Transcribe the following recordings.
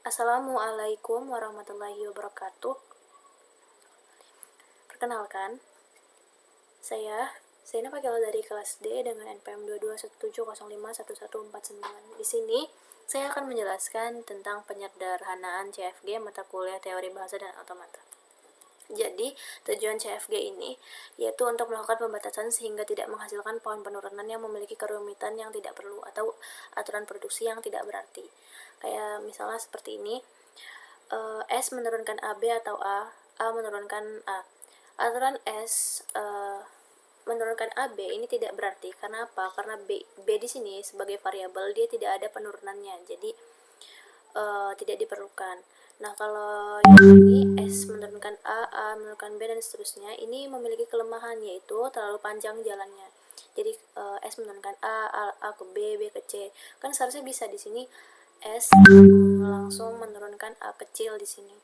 Assalamualaikum warahmatullahi wabarakatuh. Perkenalkan, saya Zainab Akila dari kelas D dengan NPM 2217051149. Di sini saya akan menjelaskan tentang penyederhanaan CFG mata kuliah teori bahasa dan otomata. Jadi, tujuan CFG ini yaitu untuk melakukan pembatasan sehingga tidak menghasilkan pohon penurunan yang memiliki kerumitan yang tidak perlu atau aturan produksi yang tidak berarti. Kayak misalnya seperti ini, S menurunkan AB atau A menurunkan A. Aturan S menurunkan AB ini tidak berarti. Karena apa? Karena B di sini sebagai variabel dia tidak ada penurunannya, jadi tidak diperlukan. Nah, kalau yang ini S menurunkan A menurunkan B dan seterusnya, ini memiliki kelemahan yaitu terlalu panjang jalannya. Jadi S menurunkan A ke B ke C. Kan seharusnya bisa di sini S langsung menurunkan A kecil di sini.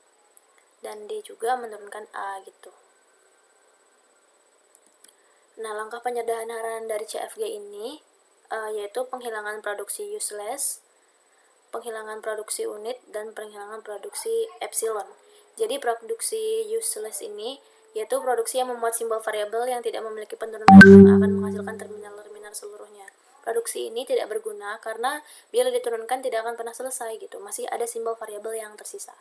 Dan D juga menurunkan A gitu. Nah, langkah penyederhanaan dari CFG ini yaitu penghilangan produksi useless, penghilangan produksi unit, dan penghilangan produksi epsilon. Jadi produksi useless ini yaitu produksi yang memuat simbol variabel yang tidak memiliki penurunan yang akan menghasilkan terminal-terminal seluruhnya. Produksi ini tidak berguna karena bila diturunkan tidak akan pernah selesai gitu, masih ada simbol variabel yang tersisa.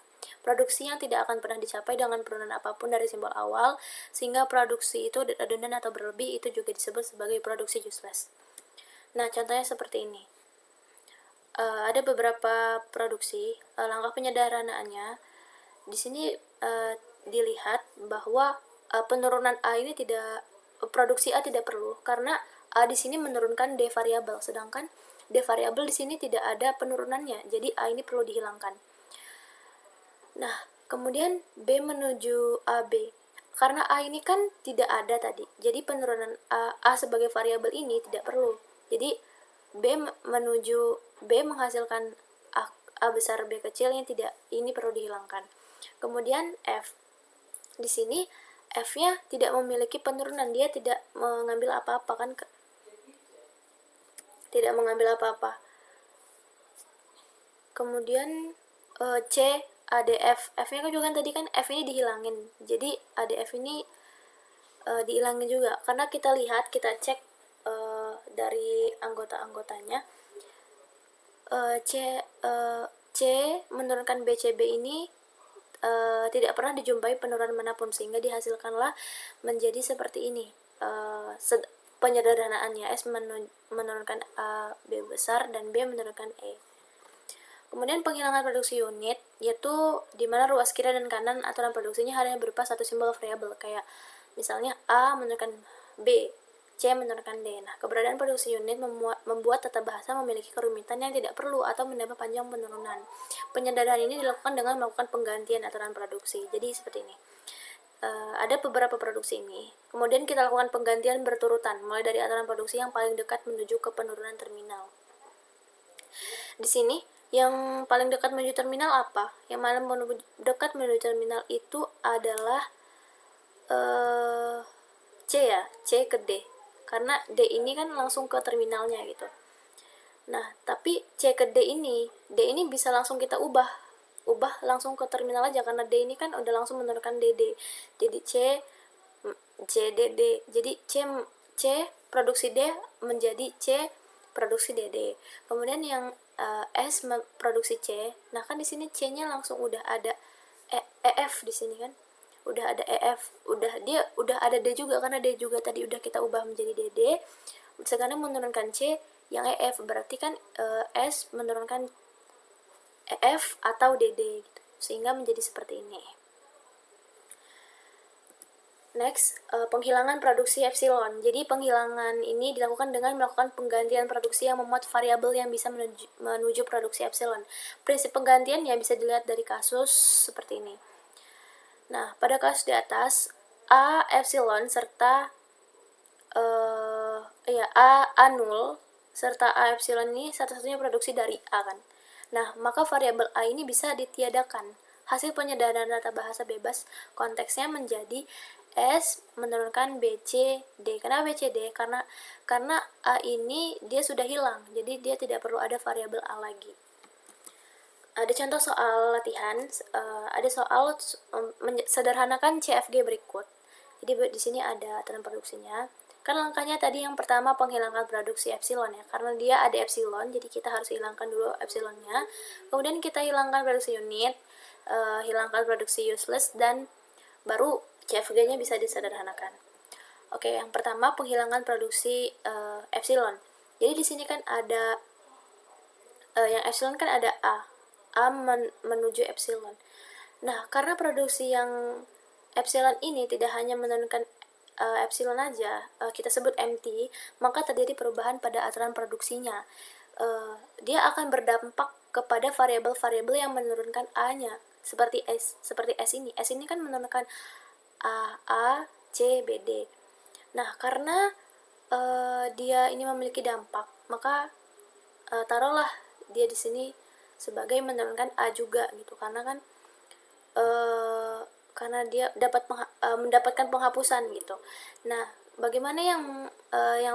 Produksi yang tidak akan pernah dicapai dengan penurunan apapun dari simbol awal, sehingga produksi itu redundant atau berlebih, itu juga disebut sebagai produksi useless. Nah, contohnya seperti ini. Ada beberapa produksi, langkah penyederhanaannya di sini dilihat bahwa penurunan A ini tidak, produksi A tidak perlu karena A di sini menurunkan D variabel, sedangkan D variabel di sini tidak ada penurunannya, jadi A ini perlu dihilangkan. Nah, kemudian B menuju AB. Karena A ini kan tidak ada tadi, jadi penurunan A sebagai variabel ini tidak perlu. Jadi B menghasilkan A besar B kecil yang tidak, ini perlu dihilangkan. Kemudian F. Di sini F-nya tidak memiliki penurunan, dia tidak mengambil apa-apa kan? Tidak mengambil apa-apa. Kemudian C, ADF. F-nya kan juga kan tadi kan F ini dihilangin. Jadi ADF ini dihilangin juga. Karena kita lihat, kita cek dari anggota-anggotanya, C menurunkan BCB ini tidak pernah dijumpai penurunan manapun, sehingga dihasilkanlah menjadi seperti ini. Penyederhanaannya, S menurunkan A B besar dan B menurunkan E. Kemudian penghilangan produksi unit, yaitu di mana ruas kiri dan kanan aturan produksinya hanya berupa satu simbol variabel, kayak misalnya A menurunkan B, C menurunkan D. Nah, keberadaan produksi unit membuat tata bahasa memiliki kerumitan yang tidak perlu atau menambah panjang penurunan. Penyederhanaan ini dilakukan dengan melakukan penggantian aturan produksi. Jadi seperti ini. Ada beberapa produksi ini. Kemudian kita lakukan penggantian berturutan, mulai dari aturan produksi yang paling dekat menuju ke penurunan terminal. Di sini, yang paling dekat menuju terminal apa? Yang paling dekat menuju terminal itu adalah C ya, C ke D. Karena D ini kan langsung ke terminalnya gitu. Nah, tapi C ke D ini bisa langsung kita ubah langsung ke terminal aja, karena D ini kan udah langsung menurunkan DD. Jadi C DD. Jadi C produksi D menjadi C produksi DD. Kemudian yang S produksi C. Nah, kan di sini C-nya langsung udah ada EF di sini kan. Udah ada EF, udah ada D juga, karena D juga tadi udah kita ubah menjadi DD. Sekarang menurunkan C yang EF, berarti kan S menurunkan EF atau DD gitu, sehingga menjadi seperti ini. Next, penghilangan produksi epsilon. Jadi penghilangan ini dilakukan dengan melakukan penggantian produksi yang memuat variabel yang bisa menuju produksi epsilon. Prinsip penggantian ya bisa dilihat dari kasus seperti ini. Nah, pada kasus di atas, A epsilon serta A 0 serta A epsilon ini satu-satunya produksi dari A kan. Nah, maka variabel A ini bisa ditiadakan. Hasil penyederhanaan data bahasa bebas konteksnya menjadi S menurunkan BCD. Kenapa BCD? Karena A ini dia sudah hilang, jadi dia tidak perlu ada variabel A lagi. ada contoh soal latihan, ada soal sederhanakan CFG berikut. Jadi di sini ada aturan produksinya. Kan langkahnya tadi yang pertama penghilangkan produksi epsilon ya, karena dia ada epsilon, jadi kita harus hilangkan dulu epsilonnya. Kemudian kita hilangkan produksi unit, hilangkan produksi useless, dan baru CFG-nya bisa disederhanakan. Oke, yang pertama penghilangan produksi epsilon. Jadi di sini kan ada yang epsilon kan ada A menuju epsilon. Nah, karena produksi yang epsilon ini tidak hanya menurunkan epsilon aja, kita sebut MT, maka terjadi perubahan pada aturan produksinya. Dia akan berdampak kepada variabel-variabel yang menurunkan A-nya, seperti S ini. S ini kan menurunkan A, C, B, D. Nah, karena dia ini memiliki dampak, maka taruhlah dia di sini sebagai menurunkan A juga gitu, karena kan karena dia mendapatkan penghapusan gitu. Nah, bagaimana yang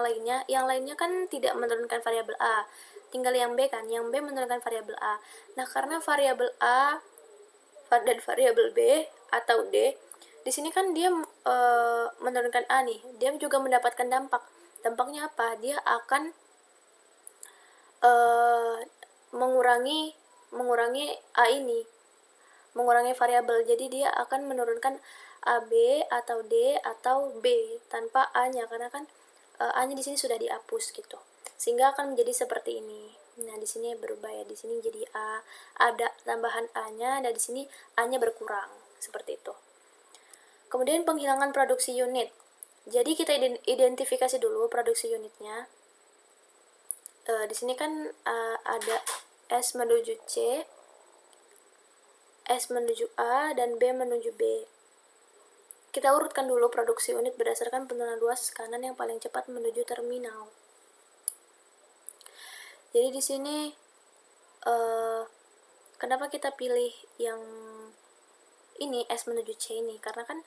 lainnya? Yang lainnya kan tidak menurunkan variabel A, tinggal yang B kan, yang B menurunkan variabel A. Nah, karena variabel A dan variabel B atau D, di sini kan dia menurunkan A nih, dia juga mendapatkan dampak. Dampaknya apa? Dia akan mengurangi A ini, mengurangi variabel. Jadi dia akan menurunkan AB atau D atau B tanpa A-nya, karena kan A-nya di sini sudah dihapus gitu. Sehingga akan menjadi seperti ini. Nah, di sini berubah ya. Di sini jadi A, ada tambahan A-nya, dan di sini A-nya berkurang. Seperti itu. Kemudian penghilangan produksi unit. Jadi kita identifikasi dulu produksi unitnya. Di sini kan ada S menuju C, S menuju A, dan B menuju B. Kita urutkan dulu produksi unit berdasarkan penurunan luas kanan yang paling cepat menuju terminal. Jadi di sini kenapa kita pilih yang ini S menuju C ini? Karena kan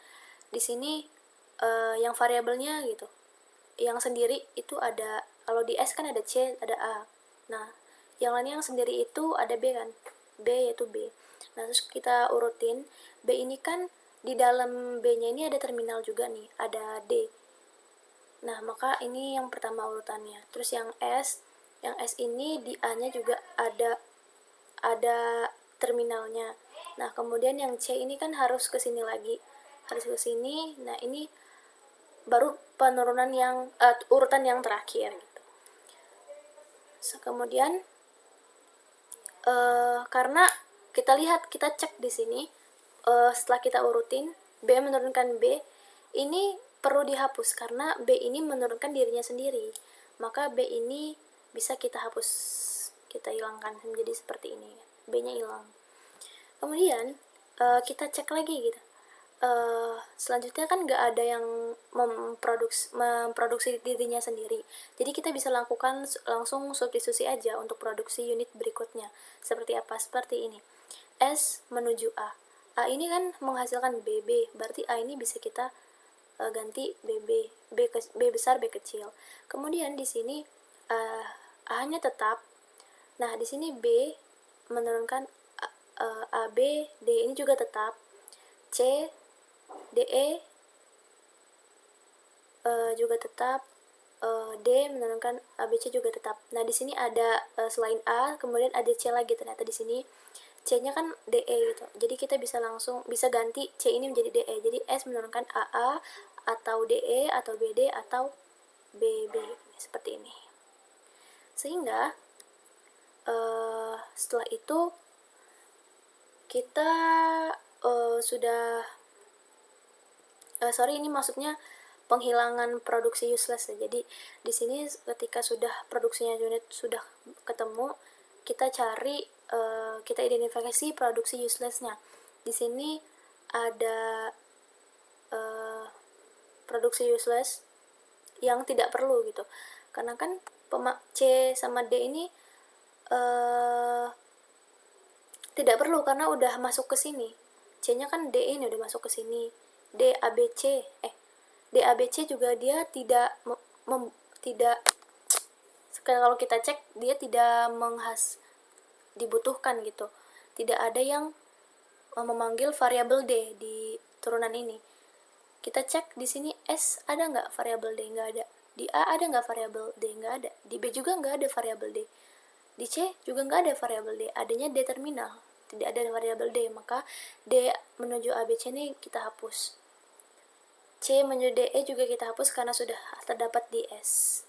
di sini yang variabelnya gitu, yang sendiri itu ada, kalau di S kan ada C, ada A. Nah, yang lainnya yang sendiri itu ada B kan, B yaitu B. Nah, terus kita urutin, B ini kan di dalam B-nya ini ada terminal juga nih, ada D. Nah, maka ini yang pertama urutannya. Terus yang S ini di A-nya juga ada terminalnya. Nah, kemudian yang C ini kan harus ke sini lagi, harus ke sini. Nah, ini baru penurunan yang urutan yang terakhir gitu. Kemudian karena kita lihat, kita cek di sini, setelah kita urutin B menurunkan B, ini perlu dihapus karena B ini menurunkan dirinya sendiri, maka B ini bisa kita hapus, kita hilangkan menjadi seperti ini, B-nya hilang. Kemudian kita cek lagi gitu, selanjutnya kan nggak ada yang memproduksi dirinya sendiri, jadi kita bisa lakukan langsung substitusi aja untuk produksi unit berikutnya. Seperti apa? Seperti ini, S menuju A ini kan menghasilkan BB, berarti A ini bisa kita ganti BB, B besar B kecil. Kemudian di sini A nya tetap. Nah, di sini B menurunkan AB, D ini juga tetap, C, DE juga tetap, D menurunkan ABC juga tetap. Nah, di sini ada selain A, kemudian ada C lagi ternyata di sini. C-nya kan DE gitu. Jadi kita bisa ganti C ini menjadi DE. Jadi S menurunkan AA atau DE atau BD atau BB seperti ini. Sehingga setelah itu kita sudah ini maksudnya penghilangan produksi useless ya. Jadi di sini ketika sudah produksinya unit sudah ketemu, kita cari, kita identifikasi produksi useless-nya. Di sini ada produksi useless yang tidak perlu gitu, karena kan C sama D ini tidak perlu karena udah masuk ke sini. C-nya kan D ini udah masuk ke sini. DABC juga dia tidak kalau kita cek dia tidak dibutuhkan gitu, tidak ada yang memanggil variabel D di turunan ini. Kita cek di sini S ada nggak variabel D? Nggak ada. Di A ada nggak variabel D? Nggak ada. Di B juga nggak ada variabel D. Di C juga nggak ada variabel D. Adanya D terminal. Tidak ada variabel D. Maka D menuju ABC ini kita hapus. C menuju DE juga kita hapus karena sudah terdapat di S.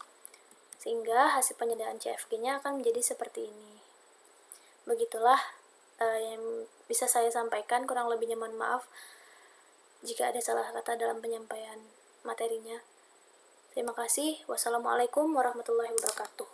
Sehingga hasil penyedaan CFG-nya akan menjadi seperti ini. Begitulah yang bisa saya sampaikan, kurang lebihnya mohon maaf jika ada salah kata dalam penyampaian materinya. Terima kasih. Wassalamualaikum warahmatullahi wabarakatuh.